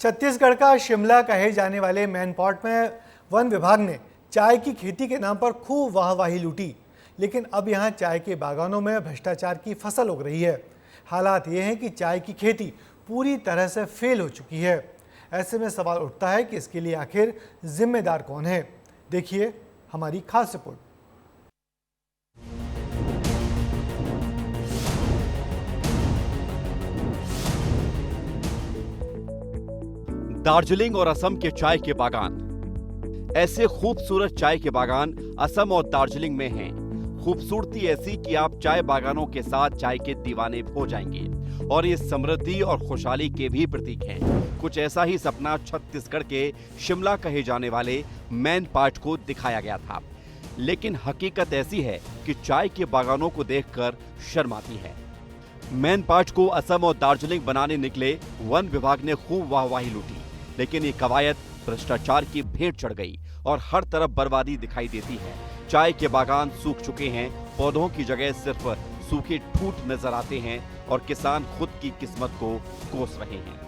छत्तीसगढ़ का शिमला कहे जाने वाले मैनपाट में वन विभाग ने चाय की खेती के नाम पर खूब वाहवाही लूटी, लेकिन अब यहां चाय के बागानों में भ्रष्टाचार की फसल उग रही है। हालात ये हैं कि चाय की खेती पूरी तरह से फेल हो चुकी है। ऐसे में सवाल उठता है कि इसके लिए आखिर जिम्मेदार कौन है। देखिए हमारी खास रिपोर्ट। दार्जिलिंग और असम के चाय के बागान। ऐसे खूबसूरत चाय के बागान असम और दार्जिलिंग में हैं। खूबसूरती ऐसी कि आप चाय बागानों के साथ चाय के दीवाने हो जाएंगे और ये समृद्धि और खुशहाली के भी प्रतीक हैं। कुछ ऐसा ही सपना छत्तीसगढ़ के शिमला कहे जाने वाले मैनपाट को दिखाया गया था, लेकिन हकीकत ऐसी है कि चाय के बागानों को देखकर शर्म आती है। मैनपाट को असम और दार्जिलिंग बनाने निकले वन विभाग ने खूब वाहवाही लूटी, लेकिन ये कवायद भ्रष्टाचार की भेंट चढ़ गई और हर तरफ बर्बादी दिखाई देती है। चाय के बागान सूख चुके हैं, पौधों की जगह सिर्फ सूखे ठूंठ नजर आते हैं और किसान खुद की किस्मत को कोस रहे हैं।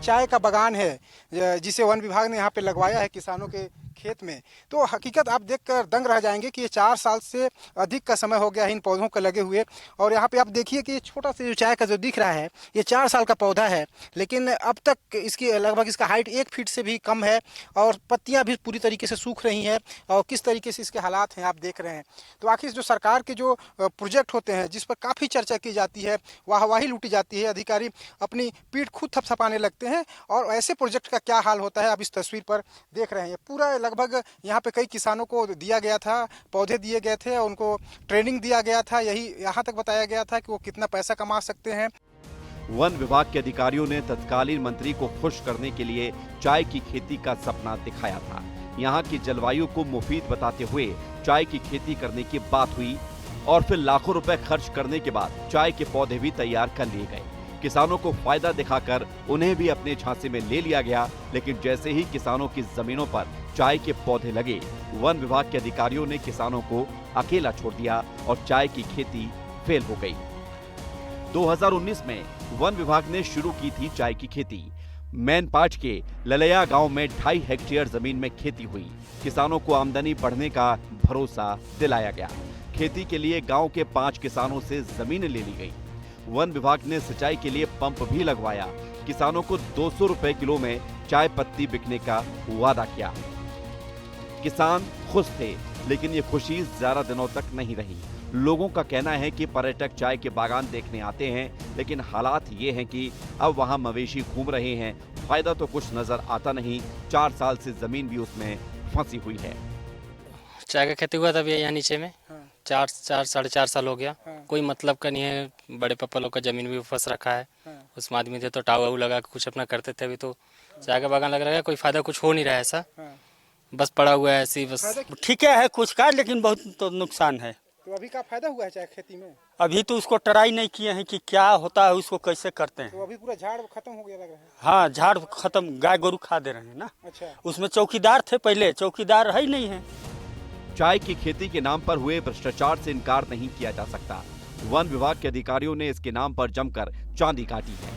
चाय का बागान है जिसे वन विभाग ने यहाँ पे लगवाया है किसानों के खेत में, तो हकीकत आप देखकर दंग रह जाएंगे कि ये 4 साल से अधिक का समय हो गया है इन पौधों को लगे हुए। और यहाँ पे आप देखिए कि ये छोटा सा जो चाय का जो दिख रहा है ये 4 साल का पौधा है, लेकिन अब तक इसकी लगभग इसका हाइट 1 फीट से भी कम है और पत्तियाँ भी पूरी तरीके से सूख रही हैं और किस तरीके से इसके हालात हैं आप देख रहे हैं। तो आखिर जो सरकार के जो प्रोजेक्ट होते हैं जिस पर काफ़ी चर्चा की जाती है, वाहवाही लूटी जाती है, अधिकारी अपनी पीठ खुद थपथपाने लगते हैं और ऐसे प्रोजेक्ट का क्या हाल होता है आप इस तस्वीर पर देख रहे हैं। पूरा लगभग यहाँ पे कई किसानों को दिया गया था, पौधे दिए गए थे और उनको ट्रेनिंग दिया गया था, यही यहाँ तक बताया गया था कि वो कितना पैसा कमा सकते हैं। वन विभाग के अधिकारियों ने तत्कालीन मंत्री को खुश करने के लिए चाय की खेती का सपना दिखाया था। यहाँ की जलवायु को मुफीद बताते हुए चाय की खेती करने की बात हुई और फिर लाखों रुपए खर्च करने के बाद चाय के पौधे भी तैयार कर लिए गए। किसानों को फायदा दिखाकर उन्हें भी अपने झांसे में ले लिया गया, लेकिन जैसे ही किसानों की जमीनों पर चाय के पौधे लगे, वन विभाग के अधिकारियों ने किसानों को अकेला छोड़ दिया और चाय की खेती फेल हो गई। 2019 में वन विभाग ने शुरू की थी चाय की खेती। मैनपाट के ललया गांव में 2.5 हेक्टेयर जमीन में खेती हुई। किसानों को आमदनी बढ़ने का भरोसा दिलाया गया। खेती के लिए गांव के 5 किसानों से जमीनें ले ली गई। वन विभाग ने सिंचाई के लिए पंप भी लगवाया। किसानों को 200 रुपए किलो में चाय पत्ती बिकने का वादा किया। किसान खुश थे, लेकिन ये खुशी ज्यादा दिनों तक नहीं रही। लोगों का कहना है कि पर्यटक चाय के बागान देखने आते हैं, लेकिन हालात ये हैं कि अब वहां मवेशी घूम रहे हैं। फायदा तो कुछ नजर आता नहीं। 4 साल से जमीन भी उसमें फंसी हुई है। चाय का खेती हुआ था भैया यहाँ नीचे में 4 साढ़े 4 साल हो गया। कोई मतलब का नहीं है। बड़े पापा लोग का जमीन भी फंस रखा है। उसमें आदमी थे तो टावा लगा के कुछ अपना करते थे। अभी तो चाय का बागान लग रहा है, कोई फायदा कुछ हो नहीं रहा है। ऐसा बस पड़ा हुआ है ऐसे ही बस। ठीक है कुछ का, लेकिन बहुत तो नुकसान है। तो अभी का फायदा हुआ है चाय खेती में? अभी तो उसको ट्राई नहीं किए हैं कि क्या होता है, उसको कैसे करते हैं। तो अभी पूरा झाड़ खत्म हो गया लग रहा है। हाँ, झाड़ खत्म, गाय गोरू खा दे रहे हैं ना। अच्छा। उसमें चौकीदार थे, पहले चौकीदार है ही नहीं है। चाय की खेती के नाम पर हुए भ्रष्टाचार से इनकार नहीं किया जा सकता। वन विभाग के अधिकारियों ने इसके नाम पर जमकर चांदी काटी है।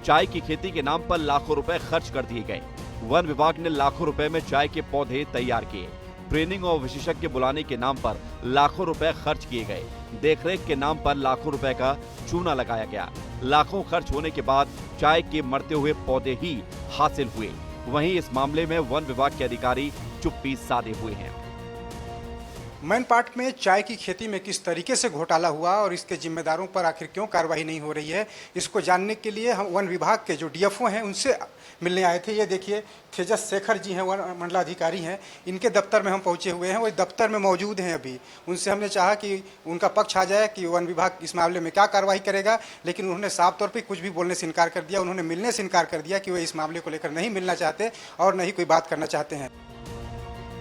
चाय की खेती के नाम पर लाखों रुपए खर्च कर दिए गए। वन विभाग ने लाखों रुपए में चाय के पौधे तैयार किए। ट्रेनिंग और विशेषज्ञ बुलाने के नाम पर लाखों रुपए खर्च किए गए। देखरेख के नाम पर लाखों रुपए का चूना लगाया गया। लाखों खर्च होने के बाद चाय के मरते हुए पौधे ही हासिल हुए। वहीं इस मामले में वन विभाग के अधिकारी चुप्पी साधे हुए हैं। मैनपाट में चाय की खेती में किस तरीके से घोटाला हुआ और इसके जिम्मेदारों पर आखिर क्यों कार्रवाई नहीं हो रही है, इसको जानने के लिए हम वन विभाग के जो डीएफओ हैं उनसे मिलने आए थे। ये देखिए तेजस शेखर जी हैं, वन मंडलाधिकारी हैं। इनके दफ्तर में हम पहुंचे हुए हैं, वो दफ्तर में मौजूद हैं अभी। उनसे हमने चाहा कि उनका पक्ष आ जाए कि वन विभाग इस मामले में क्या कार्रवाई करेगा, लेकिन उन्होंने साफ तौर पर कुछ भी बोलने से इनकार कर दिया। उन्होंने मिलने से इनकार कर दिया कि वो इस मामले को लेकर नहीं मिलना चाहते और नहीं कोई बात करना चाहते हैं।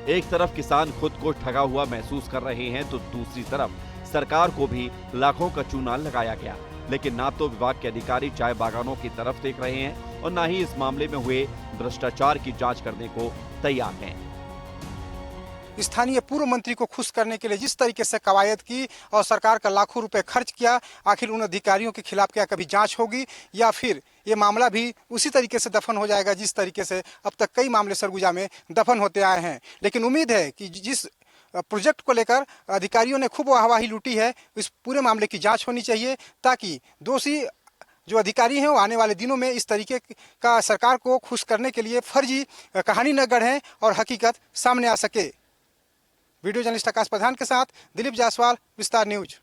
एक तरफ किसान खुद को ठगा हुआ महसूस कर रहे हैं, तो दूसरी तरफ सरकार को भी लाखों का चूना लगाया गया। लेकिन ना तो विभाग के अधिकारी चाय बागानों की तरफ देख रहे हैं और ना ही इस मामले में हुए भ्रष्टाचार की जांच करने को तैयार हैं। स्थानीय पूर्व मंत्री को खुश करने के लिए जिस तरीके से कवायद की और सरकार का लाखों रुपए खर्च किया, आखिर उन अधिकारियों के खिलाफ क्या कभी जांच होगी या फिर ये मामला भी उसी तरीके से दफन हो जाएगा जिस तरीके से अब तक कई मामले सरगुजा में दफन होते आए हैं। लेकिन उम्मीद है कि जिस प्रोजेक्ट को लेकर अधिकारियों ने खूब वाहवाही लूटी है, इस पूरे मामले की जांच होनी चाहिए ताकि दोषी जो अधिकारी हैं वो आने वाले दिनों में इस तरीके का सरकार को खुश करने के लिए फर्जी कहानी न गढ़ें और हकीकत सामने आ सके। वीडियो जर्नलिस्ट आकाश प्रधान के साथ दिलीप जायसवाल, विस्तार न्यूज।